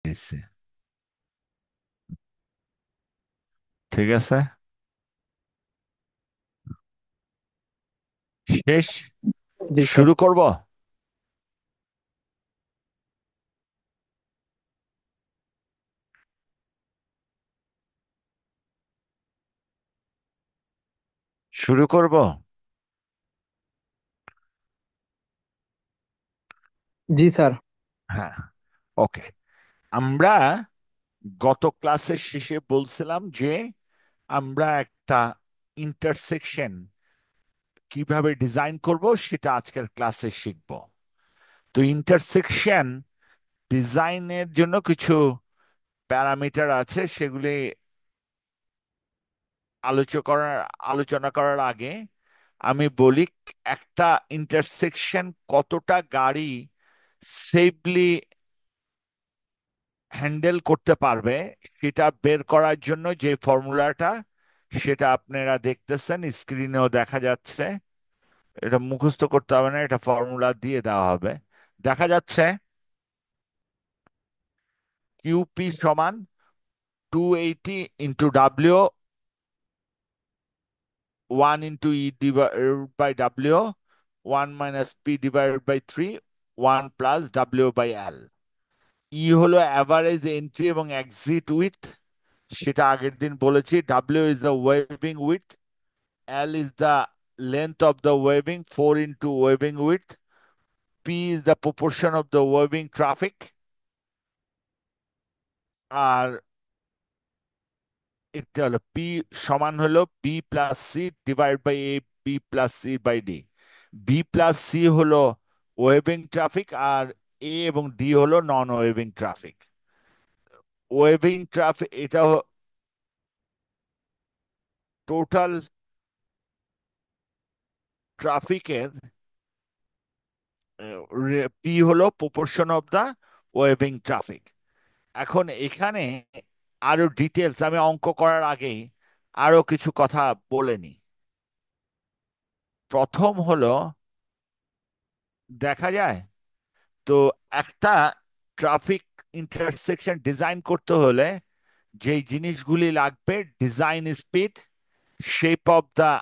দিচ্ছি। ঠিক আছে, শেষ। জি স্যার। শুরু করব। শুরু করব। জি স্যার। হ্যাঁ, ওকে। আমরা গত ক্লাসের শেষে বলছিলাম যে আমরা একটা ইন্টারসেকশন কিভাবে ডিজাইন করব সেটা আজকের ক্লাসে শিখব। তো ইন্টারসেকশন ডিজাইনের জন্য কিছু প্যারামিটার আছে, সেগুলি আলোচনা করার আলোচনা করার আগে আমি বলি একটা ইন্টারসেকশন কতটা গাড়ি সেফলি হ্যান্ডেল করতে পারবে সেটা বের করার জন্য যে ফর্মুলাটা, সেটা আপনারা দেখতেছেন, স্ক্রিনেও দেখা যাচ্ছে। এটা মুখস্থ করতে হবে না, এটা ফর্মুলা দিয়ে দেওয়া হবে। দেখা যাচ্ছে কিউপি সমান 280 × W, 1 × E/W, 1 - P/3, 1 + W/L। E হলো অ্যাভারেজ এন্ট্রি এবং এক্সিট উইথ, সেটা আগের দিন বলেছি। W is the weaving width, L is the length of the weaving, 4 × weaving width, P is the proportion of the weaving traffic, আর এটা হলো P সমান হলো B+C/A, B+C/D। B+C হলো ওয়েভিং ট্রাফিক, আর এ এবং ডি হলো non weaving traffic. Weaving traffic এটা total ট্রাফিকের, পি হলো proportion of the weaving traffic. এখন এখানে আরো ডিটেলস আমি অঙ্ক করার আগে আরো কিছু কথা বলে নি। প্রথম হলো, দেখা যায় তো একটা ট্রাফিক ইন্টারসেকশন ডিজাইন করতে হলে যেই জিনিসগুলি লাগবে: design speed, shape of the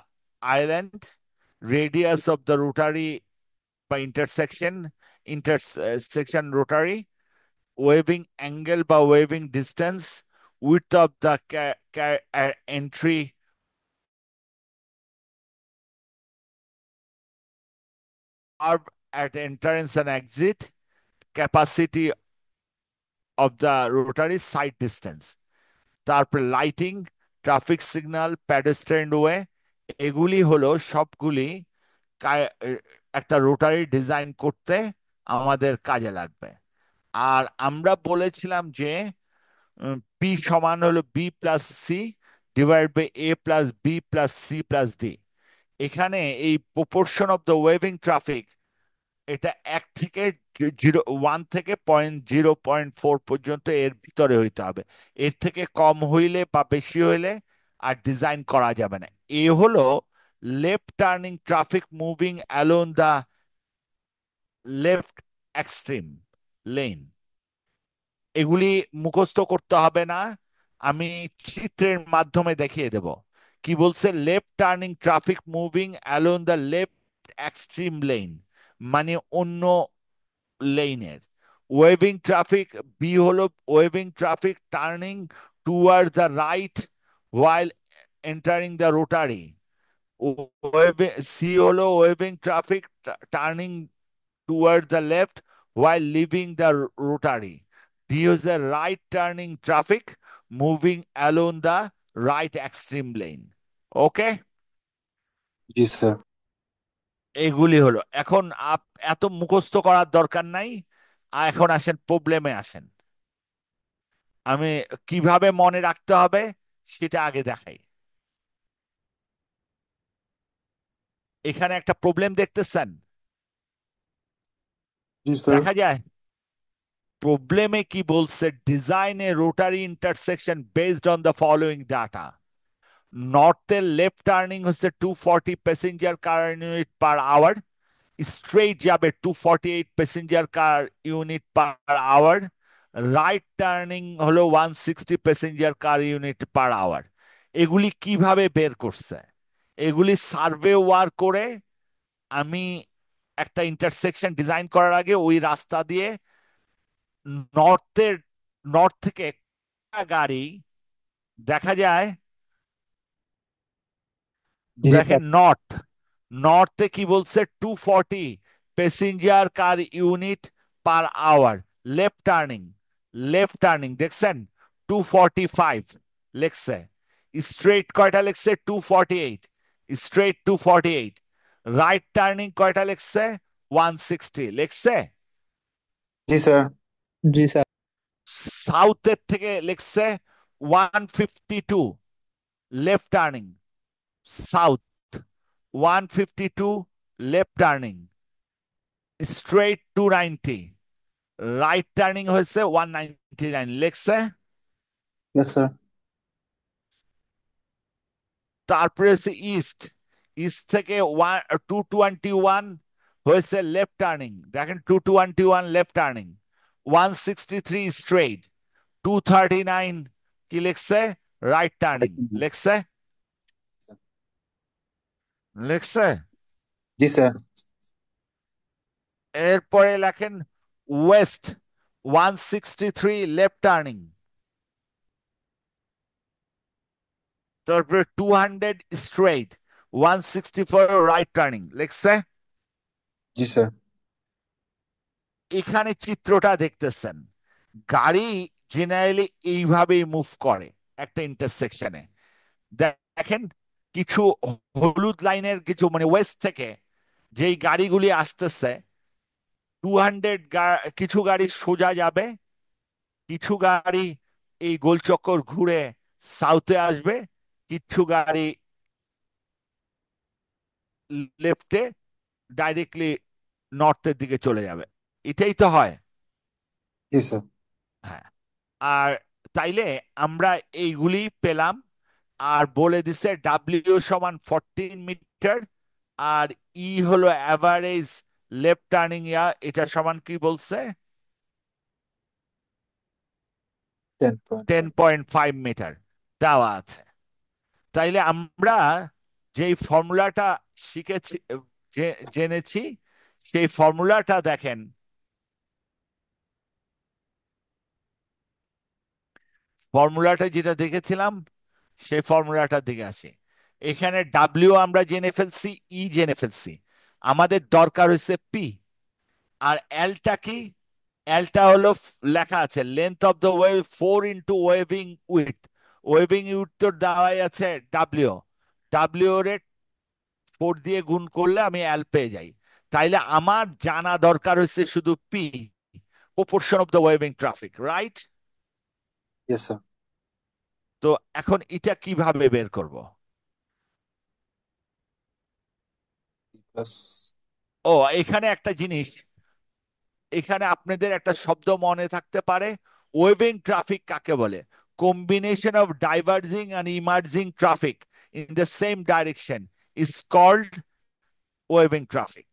island, radius of the rotary বা ইন্টারসেকশন রোটারি, ওয়েভিং অ্যাঙ্গেল বা waving distance, width of the entry curve at entrance and exit, capacity of the rotary, side distance, তারপর lighting, traffic signal, প্যাডেস্ট্রিয়ান way. এগুলি হলো সবগুলি একটা rotary design করতে আমাদের কাজে লাগবে। আর আমরা বলেছিলাম যে পি সমান হলো B+C/A+B+C+D। এখানে এই proportion of the weaving traffic, এটা 1 থেকে 0.4 পর্যন্ত এর ভিতরে হইতে হবে। এর থেকে কম হইলে বা বেশি হইলে আর ডিজাইন করা যাবে না। এ হলো left turning traffic moving along the left extreme lane. এগুলি মুখস্থ করতে হবে না, আমি চিত্রের মাধ্যমে দেখিয়ে দেব। কি বলছে? Left turning traffic moving along the left extreme lane, মানে অন্য লেনের। ওয়েভিং ট্রাফিক, বি হলো weaving traffic turning toward the right while entering the rotary। C হলো weaving traffic turning toward the left while leaving the rotary. D is the right turning traffic moving along the right extreme lane. Okay, G sir. এগুলি হলো। এখন এত মুখস্থ করার দরকার নাই। এখন আসেন প্রবলেমে আসেন। আমি কিভাবে মনে রাখতে হবে সেটা আগে দেখাই। এখানে একটা প্রবলেম দেখতেছেন, জি স্যার। দেখা যায়। প্রবলেমে কি বলছে? Design a rotary intersection based on the following data. নর্থের লেফট টার্নিং হচ্ছে 240 passenger car unit per hour, straight যাবে 248 passenger car unit per hour. Right turning হলো 160 passenger car unit per hour. এগুলি কিভাবে বের করছে? এগুলি সার্ভে ওয়ার করে আমি একটা ইন্টারসেকশন ডিজাইন করার আগে ওই রাস্তা দিয়ে নর্থের নর্থ থেকে একটা গাড়ি দেখা যায়, জি দেখেন স্যার। নর্থে কি বলছে, 240 passenger car unit per hour. Left turning, দেখছেন 245 লেখছে। স্ট্রেট কয়টা লেখছে? 248। স্ট্রেট 248। রাইট টার্নিং কয়টা লেখছে? 160 লেখছে। জি স্যার। জি স্যার। সাউথের থেকে লেখছে 152 left turning. South 152 left turning. Straight 290। Right turning হয়েছে 199 লেখছে। Yes sir. তারপরে হচ্ছে ইস্ট। ইস্ট থেকে 221 হয়েছে লেফট টার্নিং, দেখেন 221 লেফট টার্নিং। 163 স্ট্রেট। 239 কি লেখছে? রাইট টার্নিং লেখছে। লেখছে। জি স্যার। এরপরে লেখেন ওয়েস্ট 163 লেফট টার্নিং। তারপরে 200 স্ট্রেট, 164 রাইট টার্নিং লেখছে। জি স্যার। এখানে চিত্রটা দেখতেছেন, গাড়ি জেনারেলি এইভাবেই মুভ করে একটা ইন্টারসেকশনে। দেখেন কিছু হলুদ লাইনের কিছু মানে ওয়েস্ট থেকে যেই গাড়িগুলি আসতেছে, 200 কিছু গাড়ি সোজা যাবে, কিছু গাড়ি এই গোলচক্কর ঘুরে সাউথে আসবে, কিছু গাড়ি লেফটে ডাইরেক্টলি নর্থের দিকে চলে যাবে। এটাই তো হয়। জি স্যার। হ্যাঁ। আর তাইলে আমরা এইগুলি পেলাম। আর বলে দিছে ডাব্লিউ সমান 14 মিটার। আর ই হলো অ্যাভারেজ লেফট টার্নিং ইয়া, এটা সমান কি বলছে? 10.5। 10.5 মিটার দেওয়া আছে। তাইলে আমরা যেই ফর্মুলাটা শিখেছি, জেনেছি, সেই ফর্মুলাটা দেখেন। ফর্মুলাটা যেটা দেখেছিলাম সেই ফর্মুলাটার দিকে আসি। এখানে ডাব্লিউ আমরা জেনে ফেলছি, ই জেনে ফেলছি। আমাদের দরকার হচ্ছে পি। আর এলটা কি? এলটা হলো লেখা আছে length of the wave 4 into waving with. Waving with তো দেওয়াই আছে ডাব্লিউ। ডাব্লিউ রেট 4 দিয়ে গুণ করলে আমি এল পেয়ে যাই। তাইলে আমার জানা দরকার হচ্ছে শুধু P, proportion of the weaving traffic, right? Yes sir. তো এখন এটা কিভাবে বের করব? প্লাস। ও, এখানে একটা জিনিস, এখানে আপনাদের একটা শব্দ মনে থাকতে পারে, ওয়েভিং ট্রাফিক কাকে বলে? Combination of diverging and emerging traffic in the same direction is called weaving traffic.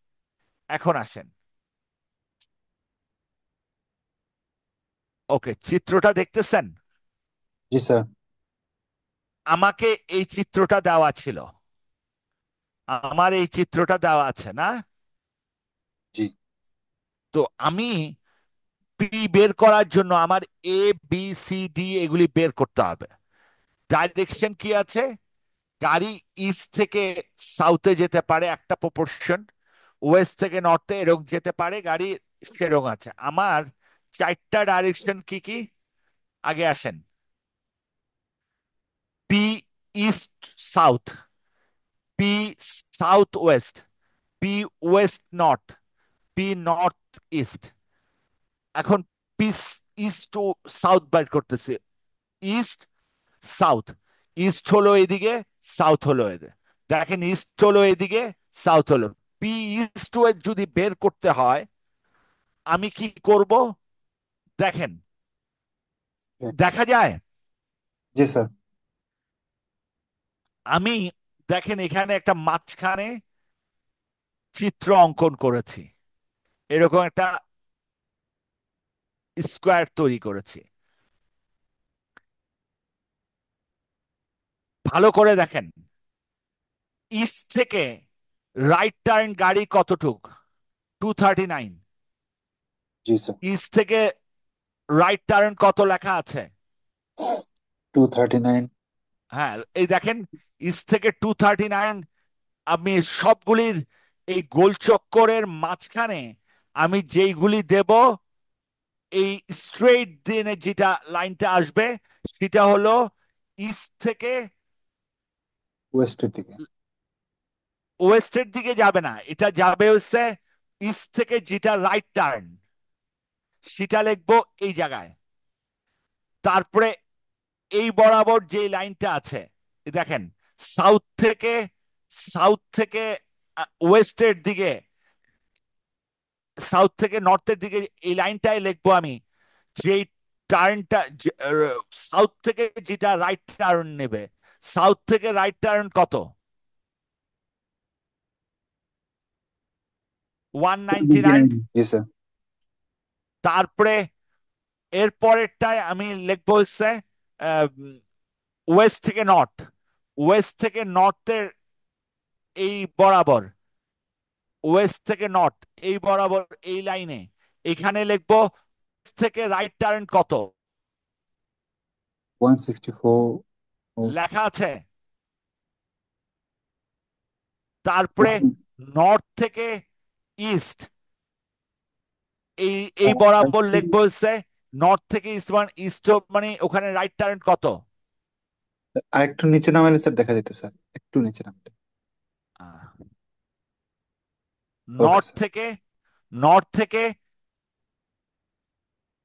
এখন আসেন, ওকে, চিত্রটা দেখতেছেন? জি স্যার। আমাকে এই চিত্রটা দেওয়া ছিল, আমার এই চিত্রটা দেওয়া আছে না? জি। তো আমি পি বের করার জন্য আমার এ বি সি ডি এগুলি বের করতে হবে। ডাইরেকশন কি আছে? গাড়ি ইস্ট থেকে সাউথে যেতে পারে একটা প্রপোর্শন, ওয়েস্ট থেকে নর্থে এরকম যেতে পারে গাড়ি, সেরকম আছে। আমার চারটা ডাইরেকশন কি কি? আগে আসেন, P east south, P south west, P west north, P north east. এখন পি ইস্ট টু সাউথ বাইট করতেছে, ইস্ট সাউথ। ইস্ট হলো এদিকে, সাউথ হলো এদিকে। দেখেন ইস্ট হলো এদিকে, সাউথ হলো। পি ইস্ট ওয়েস্ট যদি বের করতে হয় আমি কি করব? দেখেন, দেখা যায়। জি স্যার। আমি দেখেন এখানে একটা মাঝখানে চিত্র অঙ্কন করেছি, এরকম একটা স্কোয়ার তৈরি করেছি। ভালো করে দেখেন, ইস্ট থেকে রাইট টার্ন গাড়ি কতটুক? 239। জি স্যার। ইস্ট থেকে রাইট টার্ন কত লেখা আছে? 239। হ্যাঁ, এই দেখেন, ইস্ট থেকে 239। আমি সবগুলির এই গোল চক্করের মাঝখানে আমি যেইগুলি দেব, এই স্ট্রেইট দিনে যেটা লাইনটা আসবে সেটা হলো ইস্ট থেকে ওয়েস্টের দিকে। ওয়েস্টের দিকে যাবে না, এটা যাবে হচ্ছে ইস্ট থেকে যেটা রাইট টার্ন, সেটা লিখবো এই জায়গায়। তারপরে এই বরাবর যে লাইনটা আছে, দেখেন, সাউথ থেকে সাউথ থেকে ওয়েস্টের দিকে, সাউথ থেকে নর্থের দিকে এই লাইনটাই লিখবো আমি। যে টার্নটা সাউথ থেকে যেটা রাইট টার্ন নেবে, সাউথ থেকে রাইট টার্ন কত? 199। জি স্যার। তারপরে এর পরেরটায় আমি লিখবো হচ্ছে ওয়েস্ট থেকে নর্থ, ওয়েস্ট থেকে নর্থের এই বরাবর, ওয়েস্ট থেকে নর্থ এই বরাবর এই লাইনে এখানে লিখবো থেকে রাইট টার্ন কত? 164। লেখা আছে। তারপরে নর্থ থেকে ইস্ট এই এই বরাবর লিখবো হচ্ছে নর্থ থেকে ইস্ট, মানে ইস্ট মানে ওখানে রাইট টার্ন কত? আর একটু নিচে নামাইলে স্যার দেখা যেত স্যার, একটু নিচে নামলে। ওকে নর্থ স্যার। থেকে নর্থ থেকে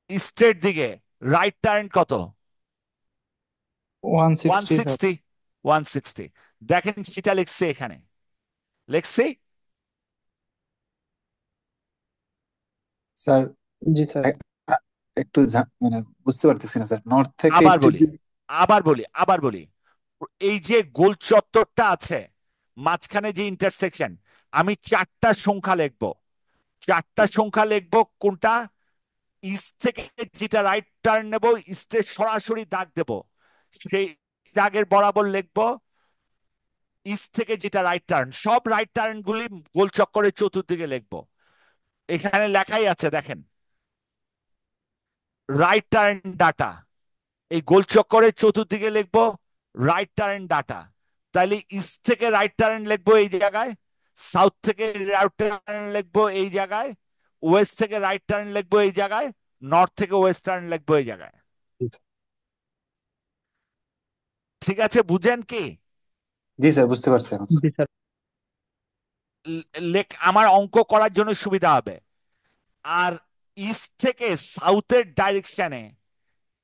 ইস্টের দিকে রাইট টার্ন কত? One 160 sir. সিক্সটি 160। দেখেন সেটা লিখছে এখানে, লিখছি। স্যার জি স্যার। এ- একটু মানে বুঝতে পারতেছি না স্যার, নর্থ থেকে আবার ইস্টের বলি, দিকে। আবার বলি, এই যে গোল চত্বরটা আছে, মাঝখানে যে ইন্টারসেকশন, আমি চারটা সংখ্যা লিখবো। চারটা সংখ্যা লিখবো কোনটা? ইস্ট থেকে যেটা রাইট টার্ন নেব, ইস্টের সরাসরি দাগ দেব, সেই দাগের বরাবর লিখবো ইস্ট থেকে যেটা রাইট টার্ন। সব রাইট টার্ন গুলি গোল চক্করের চতুর্দিকে লিখবো। এখানে লেখাই আছে, দেখেন, রাইট টার্ন ডাটা। এই গোল চক্করের চতুর্দিকে লিখবো রাইট টার্ন ডাটা। তাইলে ইস্ট থেকে রাইট টার্ন লিখবো এই জায়গায়, সাউথ থেকে রাইট টার্ন লিখবো এই জায়গায়, ওয়েস্ট থেকে রাইট টার্ন লিখবো এই জায়গায়, নর্থ থেকে ওয়েস্ট টার্ন লিখবো এই জায়গায়। ঠিক আছে, বুঝেন কি? জি স্যার, বুঝতে পারছি এখন স্যার। জি স্যার। লেখ আমার অঙ্ক করার জন্য সুবিধা হবে। আর ইস্ট থেকে সাউথের ডাইরেকশনে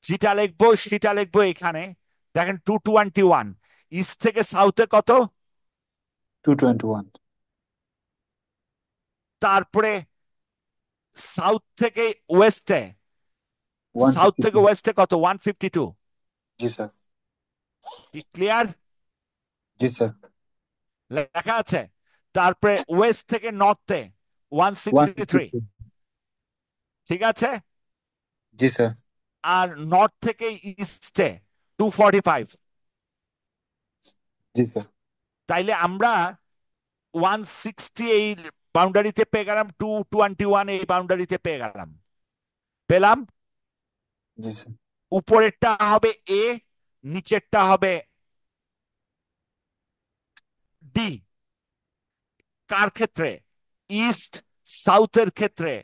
যেটা লিখবো সেটা লিখবো এখানে। দেখেন 221, ইস্ট থেকে সাউথে কত? 221। তারপরে সাউথ থেকে ওয়েস্টে, সাউথ থেকে 152। ওয়েস্টে কত? 152। জি স্যার। ক্লিয়ার? জি স্যার। লেখা আছে। তারপরে ওয়েস্ট থেকে নর্থে 163। 153। ঠিক আছে। জি স্যার। আর নর্থ থেকে ইস্টে 245। জি স্যার। তাইলে আমরা 160 এই বাউন্ডারিতে পেয়ে গেলাম, 221 এই বাউন্ডারিতে পেয়ে গেলাম, পেলাম। জি স্যার। উপরেরটা হবে এ, নিচেরটা হবে ডি। কার ক্ষেত্রে? ইস্ট সাউথের ক্ষেত্রে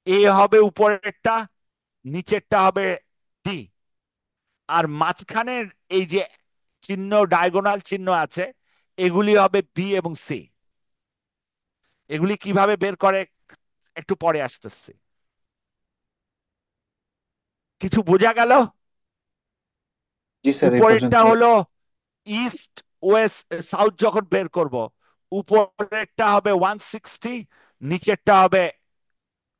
এ হবে উপরেরটা, নিচেরটা হবে ডি। আর মাঝখানের এই যে চিহ্ন, ডায়াগোনাল চিহ্ন আছে, এগুলি হবে বি এবং সি। এগুলি কিভাবে বের করে একটু পরে আসতেছি। কিছু বোঝা গেল? জি স্যার, এই উপরেরটা পর্যন্ত। হলো ইস্ট ওয়েস্ট সাউথ যখন বের করব, উপরেরটা হবে 160, নিচেরটা হবে,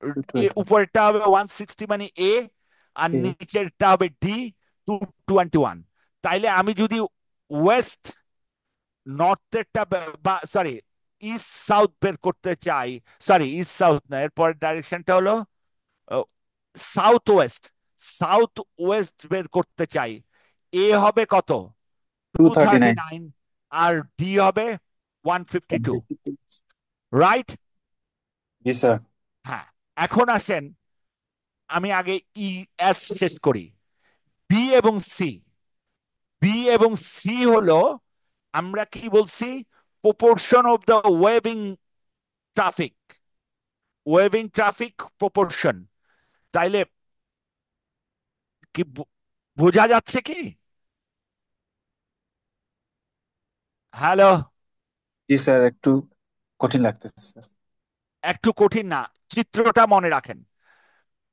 220। উপরেরটা হবে 160 মানে এ, আর নিচেরটা হবে ডি, 221। তাইলে আমি যদি ওয়েস্ট নর্থেরটা বা সরি ইস্ট সাউথ বের করতে চাই, সরি ইস্ট সাউথ না, এরপরের ডাইরেকশনটা হলো সাউথ ওয়েস্ট, সাউথ ওয়েস্ট বের করতে চাই। এ হবে কত? Two two thirty thirty nine nine আর ডি হবে 152। রাইট? জি স্যার। হ্যাঁ। এখন আসেন, আমি আগে ই এস শেষ করি। বি এবং সি, বি এবং সি হলো, আমরা কি বলছি, proportion of the weaving traffic, weaving traffic proportion. তাইলে কি বোঝা যাচ্ছে কি? হ্যালো? জি স্যার, একটু কঠিন লাগতেছে স্যার। একটু কঠিন না, চিত্রটা মনে রাখেন।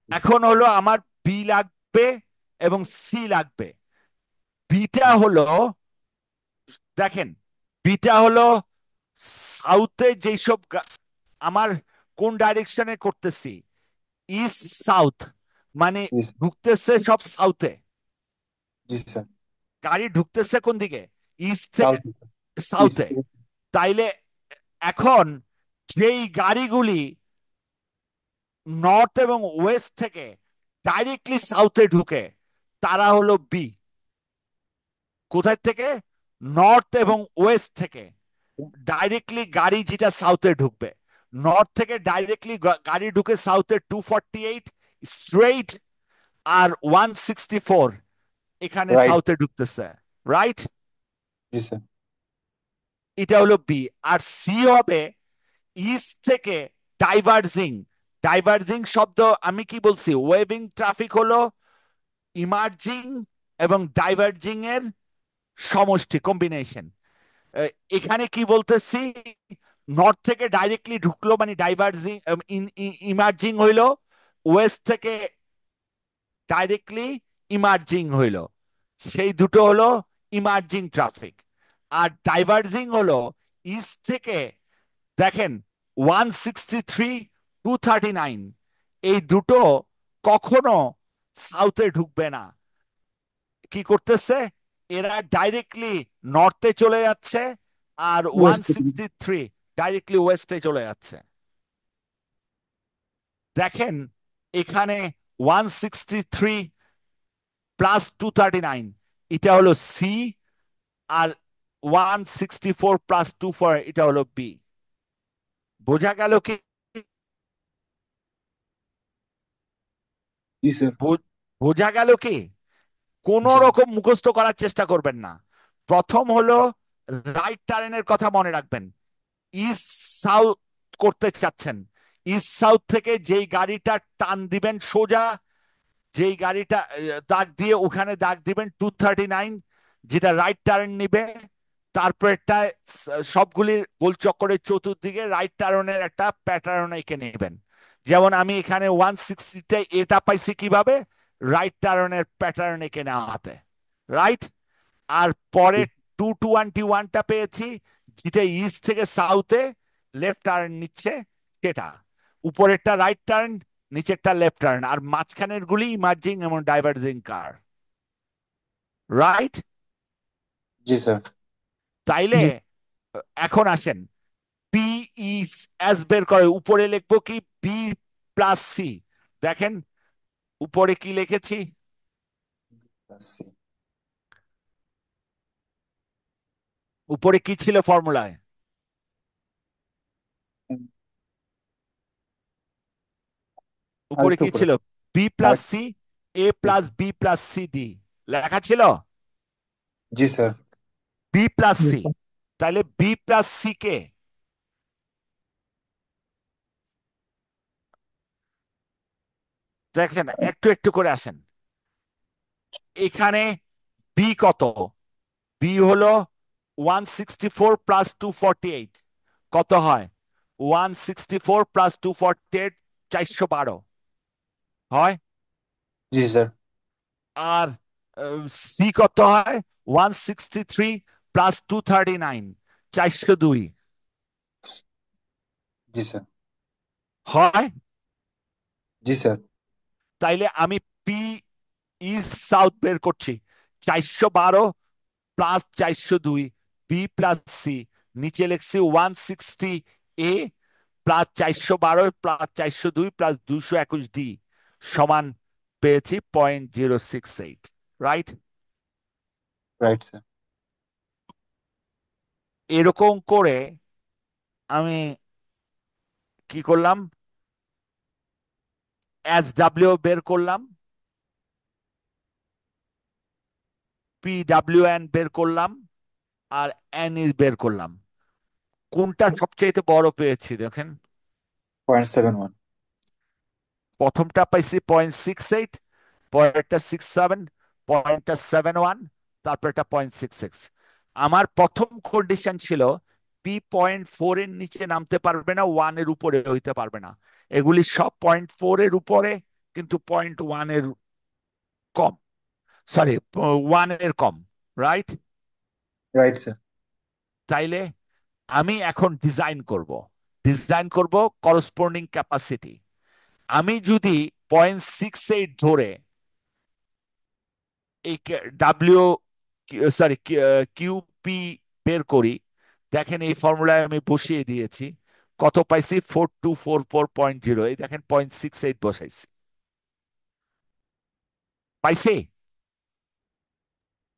এখন হলো আমার বি লাগবে এবং সি লাগবে। বিটা জি স্যার। হলো, দেখেন, বিটা হলো সাউথে যেসব আমার কোন ডাইরেকশনে করতেছি, ইস্ট সাউথ, মানে জি ঢুকতেছে সব সাউথে। জি স্যার। গাড়ি ঢুকতেছে কোন দিকে? ইস্ট থেকে সাউথ। ইস্ট সাউথে। থেকে। তাইলে এখন যেই গাড়িগুলি নর্থ এবং ওয়েস্ট থেকে ডাইরেক্টলি সাউথে ঢুকে, তারা হলো বি। কোথায় থেকে? নর্থ এবং ওয়েস্ট থেকে ডাইরেক্টলি গাড়ি যেটা সাউথে ঢুকবে। নর্থ থেকে ডাইরেক্টলি গাড়ি ঢুকে সাউথে 248 স্ট্রেইট, আর 164 এখানে রাইট। সাউথে ঢুকতেছে। রাইট? জি স্যার। এটা হলো বি। আর সি হবে ইস্ট থেকে ডাইভার্জিং। ডাইভার্জিং শব্দ আমি কি বলছি, ওয়েভিং ট্রাফিক হলো ইমার্জিং এবং ডাইভার্জিং এর সমষ্টি, কম্বিনেশন। এখানে কি বলতেছি, নর্থ থেকে ডাইরেক্টলি ঢুকলো মানে ডাইভার্জিং, ইমার্জিং হইলো, ওয়েস্ট থেকে ডাইরেক্টলি ইমার্জিং হইলো, সেই দুটো হলো ইমার্জিং ট্রাফিক। আর ডাইভার্জিং হলো ইস্ট থেকে, দেখেন, 163, 239, এই দুটো কখনো সাউথে ঢুকবে না। কি করতেছে, এরা ডাইরেক্টলি নর্থে চলে যাচ্ছে, আর ওয়ান ওয়েস্ট থেকে। সিক্সটি থ্রি ডাইরেক্টলি ওয়েস্টে চলে যাচ্ছে। দেখেন, এখানে 163 প্লাস 239, এটা হলো সি। আর 164 প্লাস 24 এটা হলো বি। বোঝা গেল কি? জি স্যার। বোঝা গেল কি? কোন জি স্যার। রকম মুখস্থ করার চেষ্টা করবেন না। প্রথম হলো রাইট টার্নের কথা মনে রাখবেন। ইস্ট সাউথ করতে চাচ্ছেন, ইস্ট সাউথ থেকে যেই গাড়িটা টান দিবেন সোজা, যেই গাড়িটা দাগ দিয়ে ওখানে দাগ দিবেন 239, যেটা রাইট টার্ন নিবে, তারপরেরটা সবগুলির গোল চক্করের চতুর্দিকে রাইট টার্নের একটা প্যাটার্ন এঁকে নেবেন। যেমন আমি এখানে 160টা এটা পাইছি কিভাবে, রাইট টার্নের প্যাটার্ন এঁকে নেওয়াতে। রাইট? আর পরে 221টা পেয়েছি, যেটা ইস্ট থেকে সাউথে লেফট টার্ন নিচ্ছে, সেটা উপরেরটা রাইট টার্ন, নিচেরটা লেফট টার্ন, আর মাঝখানের গুলি ইমার্জিং এবং ডাইভার্জিং কার। রাইট? জি স্যার। তাইলে এখন আসেন, পি ই এস বের করে উপরে লিখবো কি, বি প্লাস সি। দেখেন উপরে কি লিখেছি, উপরে কি ছিল ফর্মুলায়? উপরে আরেকটু কি উপরে। ছিল? বি প্লাস আরেকটু। C, A plus B plus C D লেখা ছিল। জি স্যার। B plus C. তাহলে বি প্লাস সি কে, দেখেন একটু একটু করে আসেন। এখানে বি কত? বি হলো 164 প্লাস 248, কত হয়? 164 প্লাস 248, 412 হয়। জি স্যার। আর সি কত হয়? 163 প্লাস 239, 402 জি স্যার। হয়। জি স্যার। তাইলে আমি পি ইস্ট সাউথ বের করছি, 412 প্লাস 402, বি প্লাস সি, নিচে লিখছি 160 এ প্লাস 412 প্লাস 402 প্লাস 221 ডি। সমান পেয়েছি 0.068, রাইট? Right sir. এরকম করে আমি কি করলাম, এস ডাব্লিউ বের করলাম, পি ডাব্লিউ এন বের করলাম, আর এন ই বের করলাম। কোনটা সবচেয়ে বড় পেয়েছি দেখেন? 0.71। প্রথমটা পাইছি 0.68, পরেরটা 67, পরেরটা 71, তারপর এটা 0.66। আমার প্রথম কন্ডিশন ছিল P.4 এর নিচে নামতে পারবে না, 1 এর উপরে হইতে পারবে না। এগুলি সব 0.4 এর উপরে, কিন্তু 0.1 এর কম, সরি 1 এর কম, রাইট? Right sir. তাইলে আমি এখন ডিজাইন করব করসপন্ডিং ক্যাপাসিটি। আমি যদি 0.68 ধরে এই ডাব্লিউ, সরি, কিউপি বের করি, দেখেন এই ফর্মুলায় আমি বসিয়ে দিয়েছি। কত পাইছি? 4244.0। এই দেখেন 0.68 বসাইছি, পাইছি?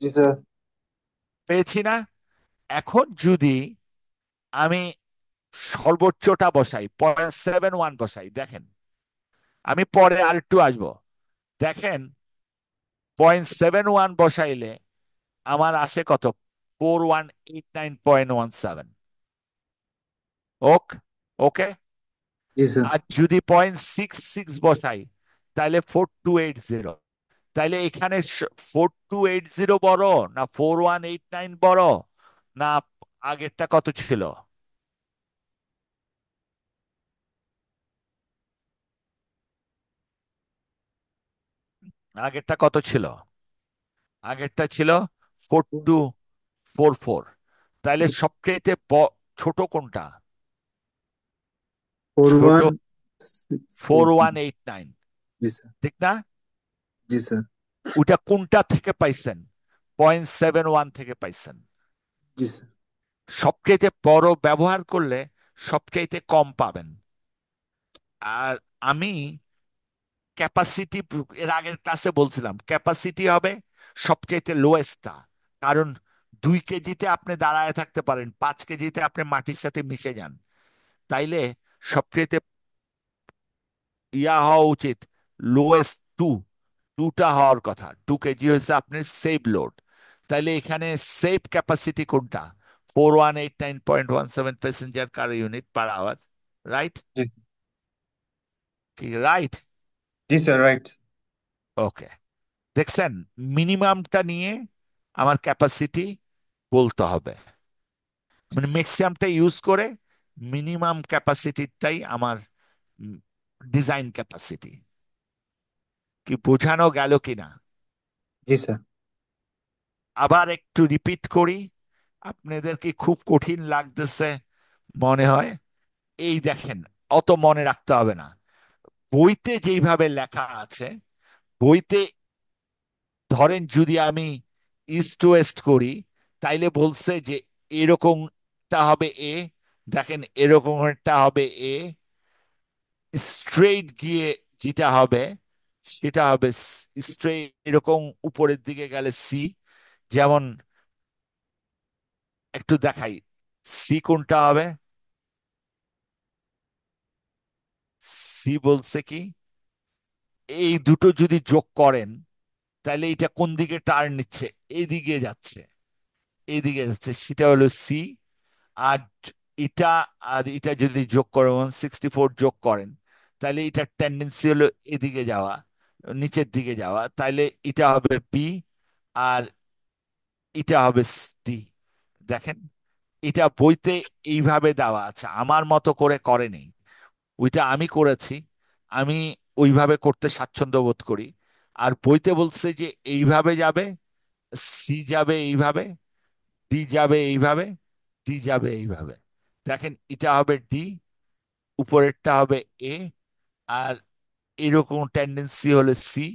জি স্যার। পেয়েছি না? এখন যদি আমি সর্বোচ্চটা বসাই, 0.71 বসাই, দেখেন, আমি পরে আর একটু আসবো, দেখেন 0.71 বসাইলে আমার আসে কত? 4189.17। ওকে, ওকে। জি স্যার। আর যদি 0.66 বসাই, তাহলে 4280। তাইলে এখানে 4280 বড়, না 4189 বড়, না আগেরটা কত ছিল? আগেরটা কত ছিল? আগেরটা ছিল 4244। তাইলে সবচেয়ে ছোট কোনটা? ফোর ছোট one six four eight one eight nine জি স্যার। ঠিক না? জি স্যার। ওইটা কোনটা থেকে পাইছেন? 0.71 থেকে পাইছেন। জি স্যার। সবচাইতে বড় ব্যবহার করলে সবচাইতে কম পাবেন। আর আমি ক্যাপাসিটি, এর আগের ক্লাসে বলছিলাম ক্যাপাসিটি হবে সবচাইতে লোয়েস্টটা। কারণ 2 কেজিতে আপনি দাঁড়ায় থাকতে পারেন, 5 কেজিতে আপনি মাটির সাথে মিশে যান। তাইলে সবচাইতে হওয়া উচিত লোয়েস্ট টুটা হওয়ার কথা। 2 কেজি হচ্ছে আপনার সেফ লোড। তাইলে এখানে সেফ ক্যাপাসিটি কোনটা? 4189.17 passenger car unit per hour, right? জি। কি রাইট? জি স্যার রাইট। ওকে, দেখছেন, মিনিমামটা নিয়ে আমার ক্যাপাসিটি বলতে হবে, মানে ম্যাক্সিমামটা ইউজ করে মিনিমাম ক্যাপাসিটিটাই আমার ডিজাইন ক্যাপাসিটি। কি বোঝানো গেল কিনা? জি স্যার। আবার একটু রিপিট করি, আপনাদের কি খুব কঠিন লাগতেছে মনে হয়? এই দেখেন, অত মনে রাখতে হবে না। বইতে যেইভাবে লেখা আছে, বইতে ধরেন যদি আমি ইস্ট ওয়েস্ট করি, তাইলে বলছে যে এরকমটা হবে এ, দেখেন এরকমটা হবে এ, স্ট্রেইট গিয়ে যেটা হবে সেটা হবে স্ট্রেইট, এরকম উপরের দিকে গেলে সি। যেমন একটু দেখাই, সি কোনটা হবে? সি বলছে কি, এই দুটো যদি যোগ করেন, তাহলে এটা কোন দিকে টার্ন নিচ্ছে? এইদিকে যাচ্ছে, এইদিকে যাচ্ছে, সেটা হলো সি। আর এটা আর এটা যদি যোগ করেন, 164 যোগ করেন, তাহলে এটার টেন্ডেন্সি হলো এদিকে যাওয়া, নিচের দিকে যাওয়া, তাহলে এটা হবে বি। আর এটা হবে ডি। দেখেন, এটা বইতে এইভাবে দেওয়া আছে, আমার মতো করে করেনি, ওইটা আমি করেছি। আমি ওইভাবে করতে স্বাচ্ছন্দ্য বোধ করি। আর বইতে বলছে যে এইভাবে যাবে, সি যাবে এইভাবে, ডি যাবে এইভাবে, ডি যাবে এইভাবে। দেখেন, এটা হবে ডি, উপরেরটা হবে এ, আর এরকম টেন্ডেন্সি হলে সি,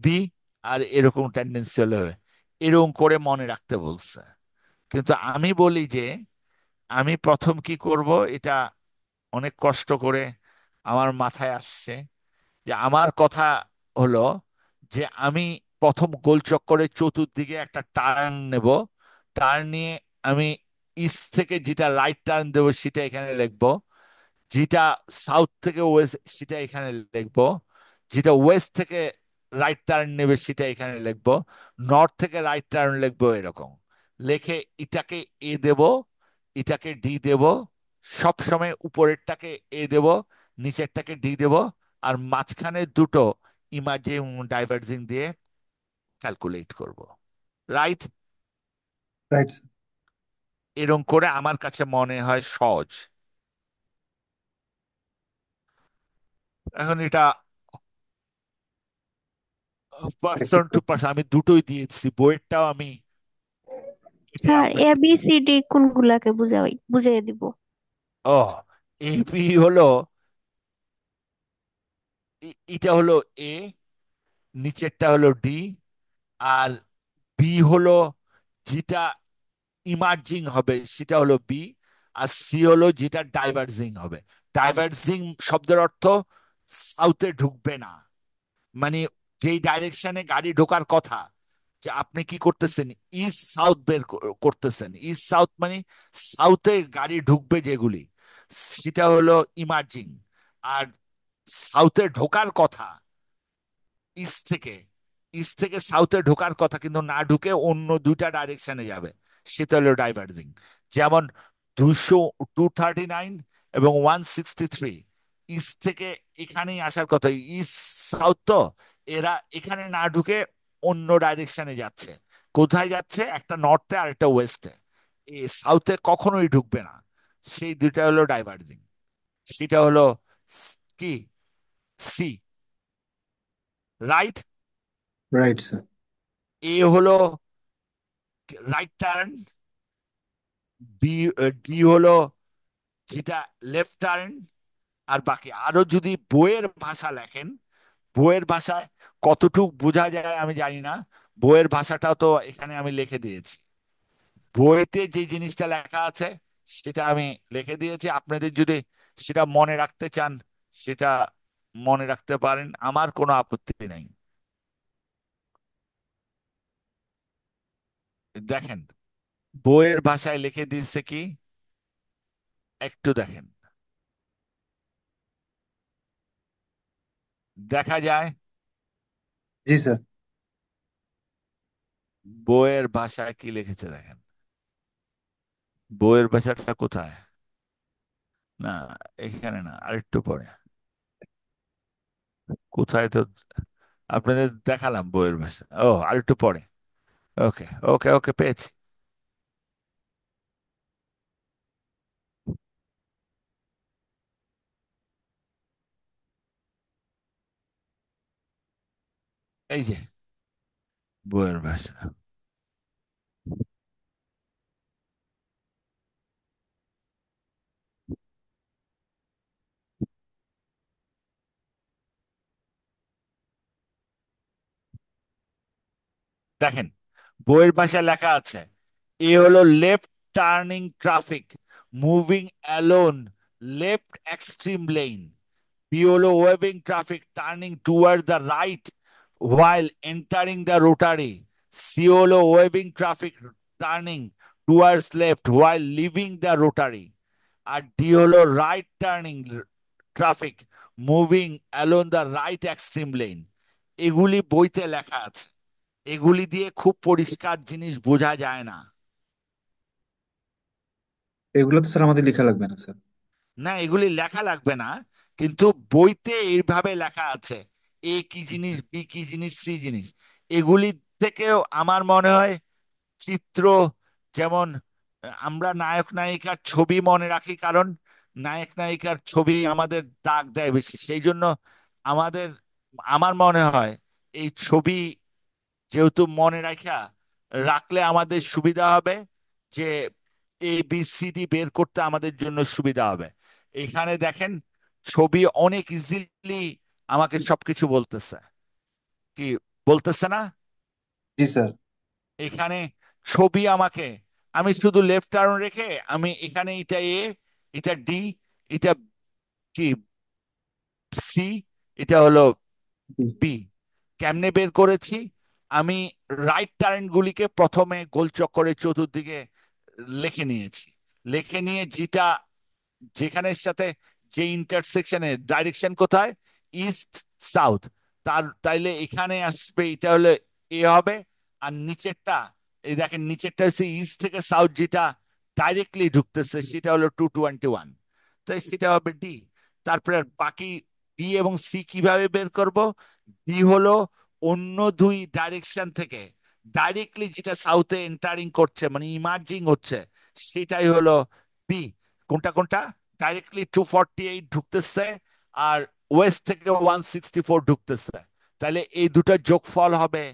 বি, আর এরকম টেন্ডেন্সি হলে এরকম করে মনে রাখতে বলছে। কিন্তু আমি বলি যে আমি প্রথম কি করব, এটা অনেক কষ্ট করে আমার মাথায় আসছে। যে আমার কথা হলো যে আমি প্রথম গোল চক্করে চতুর্দিকে একটা টার্ন নেব। টার্ন নিয়ে আমি ইস্ট থেকে যেটা রাইট টার্ন দেবো সেটা এখানে লিখবো, যেটা সাউথ থেকে ওয়েস্ট সেটা এখানে লিখবো, যেটা ওয়েস্ট থেকে রাইট টার্ন নেবে সেটা এখানে লিখবো, নর্থ থেকে রাইট টার্ন লিখবো, এরকম লিখে এটাকে এ দেব, এটাকে ডি দেব, সব সময় উপরেরটাকে এ দেব, নিচেরটাকে ডি দেব, আর মাঝখানে দুটো ইমার্জিং ডাইভার্জিং দিয়ে ক্যালকুলেট করব। রাইট? Right sir. এরকম করে আমার কাছে মনে হয় সহজ। এখন এটা একটু পার্সন টু পার্সন, আমি দুটোই দিয়েছি, বইয়েরটাও আমি এটা স্যার এ আপনাকে। বি সি ডি কোনগুলাকে বুঝাই দিব? ও, বি হলো, এটা হলো এ, নিচেরটা হলো ডি, আর বি হলো যেটা ইমার্জিং হবে সেটা হলো বি, আর সি হলো যেটা ডাইভার্জিং হবে। ডাইভার্জিং শব্দের অর্থ সাউথে ঢুকবে না, মানে যেই ডাইরেকশনে গাড়ি ঢোকার কথা, যে আপনি কি করতেছেন, ইস্ট সাউথ করতেছেন, ইস্ট সাউথ মানে সাউথে গাড়ি ঢুকবে যেগুলি, সেটা হলো ইমার্জিং। আর সাউথে ঢোকার কথা ইস্ট থেকে, ইস্ট থেকে সাউথে ঢোকার কথা কিন্তু না ঢুকে অন্য দুইটা ডাইরেকশনে যাবে, সেটা হলো ডাইভার্জিং। যেমন 239 এবং 163 ইস্ট থেকে এখানেই আসার কথা, ইস্ট সাউথ তো, এরা এখানে না ঢুকে অন্য ডাইরেকশনে যাচ্ছে। কোথায় যাচ্ছে? একটা নর্থে আর একটা ওয়েস্টে, এ সাউথে কখনোই ঢুকবে না। সেই দুইটা হলো ডাইভার্জিং। সেটা হলো কি, C. Right? Right sir. A হলো রাইট টার্ন, বি, ডি হলো যেটা লেফট টার্ন। আর বাকি আরো যদি বইয়ের ভাষা লেখেন, বইয়ের ভাষায় কতটুক বোঝা যায় আমি জানি না, বইয়ের ভাষাটাও তো এখানে আমি লিখে দিয়েছি। বইতে যে জিনিসটা লেখা আছে সেটা আমি লিখে দিয়েছি, আপনাদের যদি সেটা মনে রাখতে চান সেটা মনে রাখতে পারেন, আমার কোনো আপত্তি নেই। দেখেন, বইয়ের ভাষায় লিখে দিচ্ছে কি, একটু দেখেন, দেখা যায়? জি স্যার। বইয়ের ভাষায় কি লিখেছে দেখেন, বইয়ের ভাষাটা কোথায়? না, এখানে না, আরেকটু পরে। কোথায় তো আপনাদের দেখালাম বইয়ের ভাষা, ও আরেকটু পরে। ওকে, ওকে, ওকে, পেয়েছি। এই যে বইয়ের ভাষা। দেখেন, বইয়ের ভাষায় লেখা আছে, এ হলো left turning traffic moving along left extreme lane, B হলো weaving traffic turning toward the right while entering the rotary, C হলো weaving traffic turning towards left while leaving the rotary, আর ডি হলো right turning traffic moving along the right extreme lane. এগুলি বইতে লেখা আছে, এগুলি দিয়ে খুব পরিষ্কার জিনিস বোঝা যায় না। এগুলো তো স্যার আমাদের লেখা লাগবে না স্যার। না, এগুলি লেখা লাগবে না, কিন্তু বইতে এইভাবে লেখা আছে, এ কি জিনিস, বি কি জিনিস, সি জিনিস। এগুলি থেকেও আমার মনে হয় চিত্র, যেমন আমরা নায়ক নায়িকার ছবি মনে রাখি, কারণ নায়ক নায়িকার ছবি আমাদের দাগ দেয় বেশি, সেই জন্য আমাদের, আমার মনে হয় এই ছবি যেহেতু মনে রাখলে আমাদের সুবিধা হবে, যে এ বি সি ডি বের করতে আমাদের জন্য সুবিধা হবে। এখানে দেখেন, ছবি অনেক ইজিলি আমাকে সবকিছু বলতেছে, কি বলতেছে না? জি স্যার। এখানে ছবি আমাকে, আমি শুধু লেফট টার্ন রেখে আমি এখানে এটা এ, এটা ডি, এটা কি সি, এটা হলো জি বি। কেমনে বের করেছি? আমি রাইট টার্ন গুলিকে প্রথমে গোল চক্করের চতুর্দিকে লিখে নিয়েছি। লিখে নিয়ে যেটা যেখানের সাথে যে ইন্টারসেকশনের ডাইরেকশন কোথায়, ইস্ট সাউথ, তাইলে এখানে আসবে, এটা হলো এ হবে। আর নিচেরটা, এই দেখেন নিচেরটা হচ্ছে ইস্ট থেকে সাউথ, যেটা ডাইরেক্টলি ঢুকতেছে সেটা হলো 221, তাই সেটা হবে ডি। তারপরে আর বাকি ডি এবং সি কিভাবে বের করব? ডি হলো অন্য দুই ডাইরেকশন থেকে ডাইরেক্টলি যেটা সাউথে এন্টারিং করছে, মানে ইমার্জিং হচ্ছে, সেটাই হলো বি। কোনটা কোনটা? ডাইরেক্টলি 248 ঢুকতেছে, আর ওয়েস্ট থেকে 164 ঢুকতেছে। তাহলে এই দুটার যোগফল হবে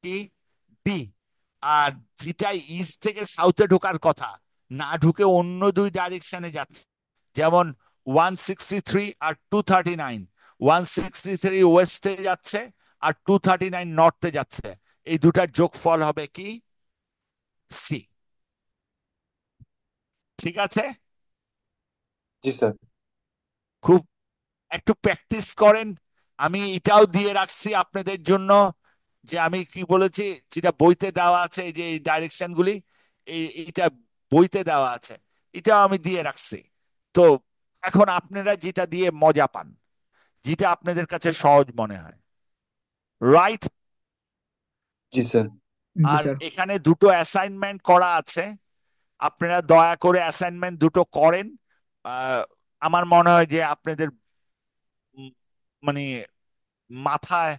কি? বি। আর যেটা ইস্ট থেকে সাউথে ঢোকার কথা, না ঢুকে অন্য দুই ডাইরেকশনে যাচ্ছে, যেমন 163 আর 239। 163 ওয়েস্টে যাচ্ছে আর 239 নর্থে যাচ্ছে, এই দুটার যোগফল হবে কি? সি। ঠিক আছে? জি স্যার। খুব একটু প্র্যাকটিস করেন। আমি এটাও দিয়ে রাখছি আপনাদের জন্য, যে আমি কি বলেছি, যেটা বইতে দেওয়া আছে, এই যে ডাইরেকশন গুলি, এইটা বইতে দেওয়া আছে, এটাও আমি দিয়ে রাখছি। তো এখন আপনারা যেটা দিয়ে মজা পান, যেটা আপনাদের কাছে সহজ মনে হয়, রাইট? জি স্যার। জি আর স্যার। এখানে দুটো অ্যাসাইনমেন্ট করা আছে, আপনারা দয়া করে অ্যাসাইনমেন্ট দুটো করেন। আহ, আমার মনে হয় যে আপনাদের উম, মানে মাথায়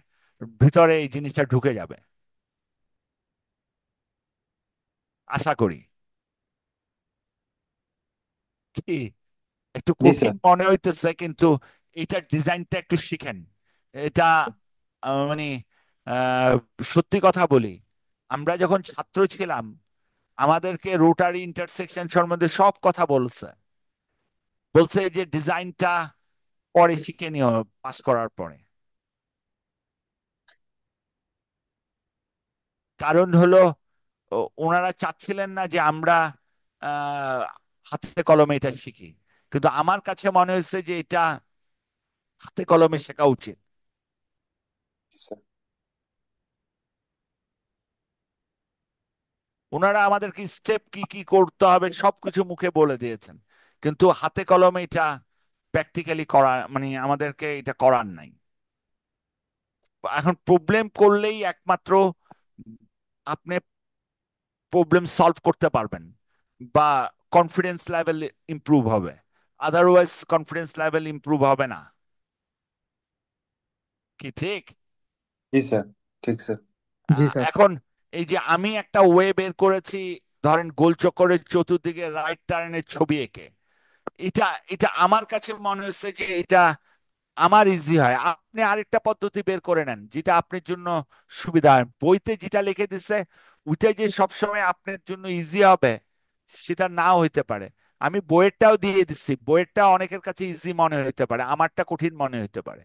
ভিতরে এই জিনিসটা ঢুকে যাবে, আশা করি। কি, একটু জি কঠিন স্যার। মনে হইতেছে, কিন্তু এটার ডিজাইনটা একটু শিখেন। এটা মানে আহ, সত্যি কথা বলি, আমরা যখন ছাত্র ছিলাম আমাদেরকে রোটারি ইন্টারসেকশন সম্বন্ধে সব কথা বলছে, বলছে যে ডিজাইনটা পরে শিখে নিও পাস করার পরে। কারণ হলো ওনারা চাচ্ছিলেন না যে আমরা আহ, হাতে কলমে এটা শিখি, কিন্তু আমার কাছে মনে হয়েছে যে এটা হাতে কলমে শেখা উচিত। জি স্যার। ওনারা আমাদেরকে স্টেপ কি কি করতে হবে সবকিছু মুখে বলে দিয়েছেন, কিন্তু হাতে কলমে এটা প্র্যাকটিক্যালি করা, মানে আমাদেরকে এটা করার নাই। এখন প্রবলেম করলেই একমাত্র আপনি প্রবলেম সলভ করতে পারবেন, বা কনফিডেন্স লেভেল ইমপ্রুভ হবে, আদারওয়াইজ কনফিডেন্স লেভেল ইমপ্রুভ হবে না। কি ঠিক? জি স্যার। ঠিক স্যার। জি স্যার। এখন এই যে আমি একটা ওয়ে বের করেছি, ধরেন গোল চক্করের চতুর্দিকে রাইট টার্নের ছবি এঁকে, এটা এটা আমার কাছে মনে হচ্ছে যে এটা আমার ইজি হয়। আপনি আরেকটা পদ্ধতি বের করে নেন যেটা আপনার জন্য সুবিধা হয়। বইতে যেটা লিখে দিছে ওইটাই যে সবসময় আপনার জন্য ইজি হবে সেটা নাও হইতে পারে। আমি বইয়েরটাও দিয়ে দিচ্ছি, বইয়েরটা অনেকের কাছে ইজি মনে হইতে পারে, আমারটা কঠিন মনে হইতে পারে।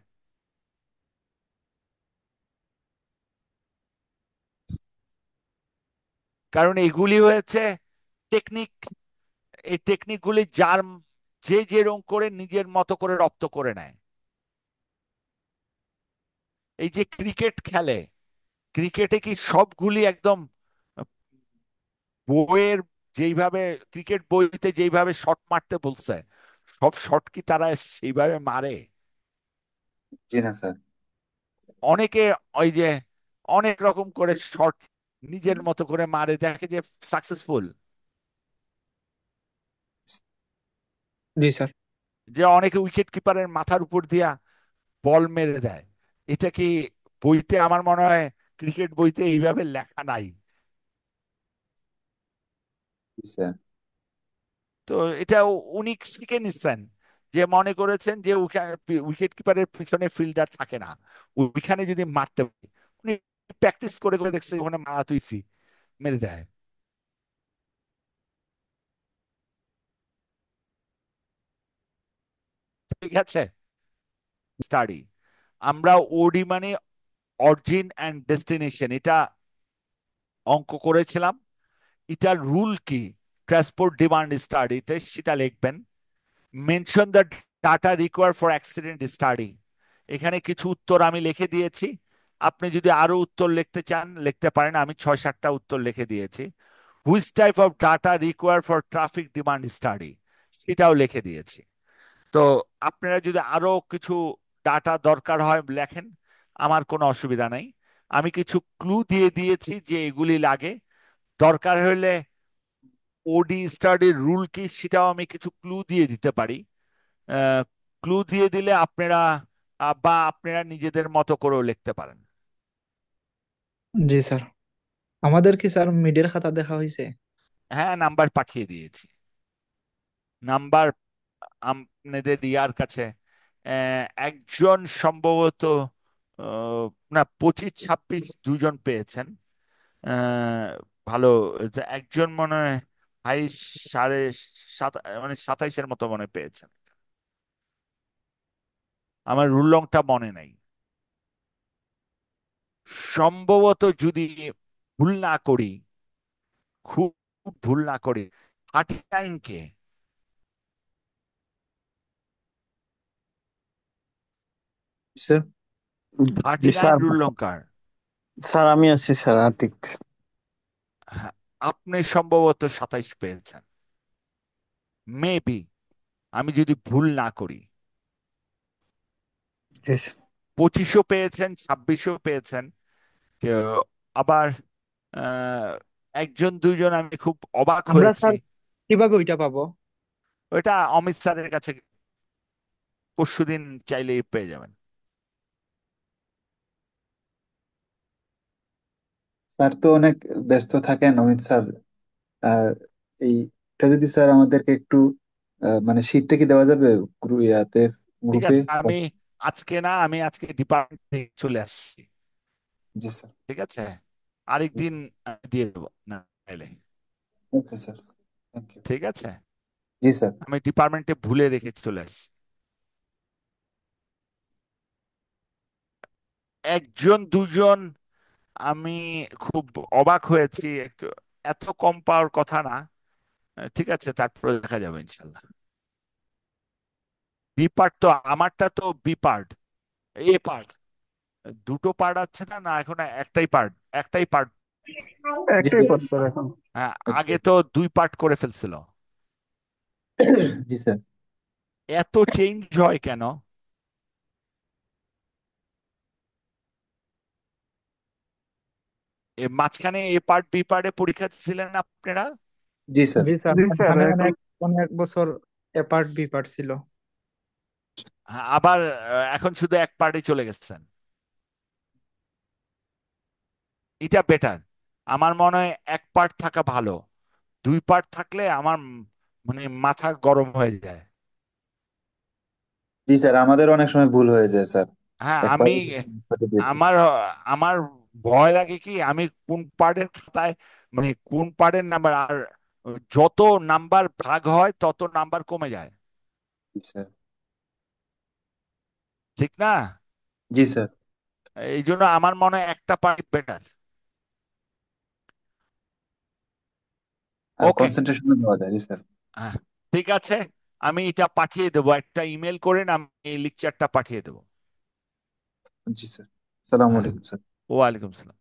কারণ এগুলি হয়েছে টেকনিক। এই টেকনিক গুলি যার যে যেরকম করে নিজের মতো করে রপ্ত করে নেয়। এই যে ক্রিকেট খেলে, ক্রিকেটে কি সবগুলি একদম বইয়ের যেইভাবে, ক্রিকেট বইতে যেইভাবে শট মারতে বলছে সব শট কি তারা সেইভাবে মারে? জি না স্যার। অনেকে ওই যে অনেক রকম করে শট নিজের মতো করে মারে, দেখে যে সাকসেসফুল। জি স্যার। যে অনেকে উইকেট কিপারের মাথার উপর দিয়া বল মেরে দেয়, এটা কি বইতে, আমার মনে হয় ক্রিকেট বইতে এইভাবে লেখা নাই। জি স্যার। তো এটা উনি শিখে নিচ্ছেন, যে মনে করেছেন যে উইকেট কিপারের পিছনে ফিল্ডার থাকে না, ওইখানে যদি মারতে পারি, উনি প্র্যাকটিস করে করে দেখছে ওখানে মারা তুইছি, মেরে দেয়। ঠিক আছে? স্টাডি, আমরা ওডি মানে অরিজিন অ্যান্ড ডেস্টিনেশন, এটা অঙ্ক করেছিলাম। এটার রুল কি? ট্রান্সপোর্ট ডিমান্ড স্টাডিতে সেটা লিখবেন, mention the data required for accident study. এখানে কিছু উত্তর আমি লিখে দিয়েছি। আপনি যদি আরো উত্তর লিখতে চান লিখতে পারেন। আমি 6-7টা উত্তর লিখে দিয়েছি। Which type of data require for traffic demand study, সেটাও লিখে দিয়েছি। তো আপনারা যদি আরো কিছু ডাটা দরকার হয় লেখেন, আমার কোনো অসুবিধা নেই। আমি কিছু ক্লু দিয়ে দিয়েছি যে এগুলি লাগে। দরকার হলে ওডি স্টাডির রুল কি সেটাও আমি কিছু ক্লু দিয়ে দিতে পারি। ক্লু দিয়ে দিলে আপনারা বা আপনারা নিজেদের মতো করেও লিখতে পারেন। জি স্যার। আমাদের কি স্যার মিডের খাতা দেখা হয়েছে? হ্যাঁ, নাম্বার পাঠিয়ে দিয়েছি। নাম্বার আপনাদের ইয়ার কাছে একজন সম্ভবত না, 25-26 দুজন পেয়েছেন। আহ, ভালো। যে একজন মনে হয় 22, 7.5, মানে 27-এর মতো মনে হয় পেয়েছেন। আমার রুল লংটা মনে নাই। সম্ভবত যদি ভুল না করি, খুব ভুল না করি, 39 কে, স্যার। জি 39 স্যার। রুল লঙ্কার। স্যার আমি আছি স্যার, আতিক। হ্যাঁ, আপনি সম্ভবত 27 পেয়েছেন, মেবি, আমি যদি ভুল না করি। জি স্যার। 25ও পেয়েছেন, 26ও পেয়েছেন কেউ। আবার আহ, একজন দুইজন আমি খুব অবাক আমরা হয়েছি। স্যার কিভাবে ওইটা পাবো? ওইটা অমিত স্যারের কাছে পরশুদিন চাইলেই পেয়ে যাবেন। স্যার তো অনেক ব্যস্ত থাকেন অমিত স্যার। আর এইটা যদি স্যার আমাদেরকে একটু মানে শীটটা কি দেওয়া যাবে ইয়াতে, ঠিক গ্রুপে? আছে, আজকে না, আমি আজকে ডিপার্টমেন্টে চলে আসছি। জি স্যার। ঠিক আছে, জি আরেকদিন স্যার। আমি দিয়ে দেবো না এলে। Okay sir. Thank you. ঠিক আছে, জি স্যার। আমি ডিপার্টমেন্টে ভুলে রেখে চলে আসছি। একজন দুজন আমি খুব অবাক হয়েছি একটু। এত কম পাওয়ার কথা না। ঠিক আছে, তারপরে দেখা যাবে ইনশাল্লাহ। বি পার্ট তো আমারটা তো বি পার্ট, এ পার্ট। দুটো পার্ট আছে না, না এখন একটাই পার্ট, একটাই পার্ট। জি একটাই স্যার। পার স্যার এখন। হ্যাঁ, আচ্ছা। আগে তো 2 পার্ট করে ফেলছিল। জি স্যার। এত চেঞ্জ হয় কেন? মাঝখানে এ পার্ট বি পার্টে পরীক্ষা ছিলেন আপনারা? জি স্যার। জি স্যার, জি স্যার মাঝখানে এখন। অনেক অনেক বছর এ পার্ট বি পার্ট ছিল। হ্যাঁ, আবার এখন শুধু এক পার্টে চলে গেছেন। এটা বেটার। আমার মনে হয় এক পার্ট থাকা ভালো। 2 পার্ট থাকলে আমার মানে মাথা গরম হয়ে যায়। জি স্যার, আমাদের অনেক সময় ভুল হয়ে যায় স্যার। হ্যাঁ, একবার দিয়ে দিই। আমার আমার ভয় লাগে কি, আমি কোন পার্টের খাতায়, মানে কোন পার্টের নাম্বার, আর যত নাম্বার ভাগ হয় তত নাম্বার কমে যায়। জি স্যার। ঠিক না? জি স্যার। এই জন্য আমার মনে হয় একটা পার্ট বেটার। আর ওকে। কনসেন্ট্রেশন দেওয়া যায়। জি স্যার। হ্যাঁ, ঠিক আছে, আমি এটা পাঠিয়ে দেবো। একটা ইমেল করেন, আমি এই লেকচারটা পাঠিয়ে দেবো। জি স্যার। আসসালামু হ্যাঁ, আলাইকুম স্যার। ওয়ালাইকুম সালাম।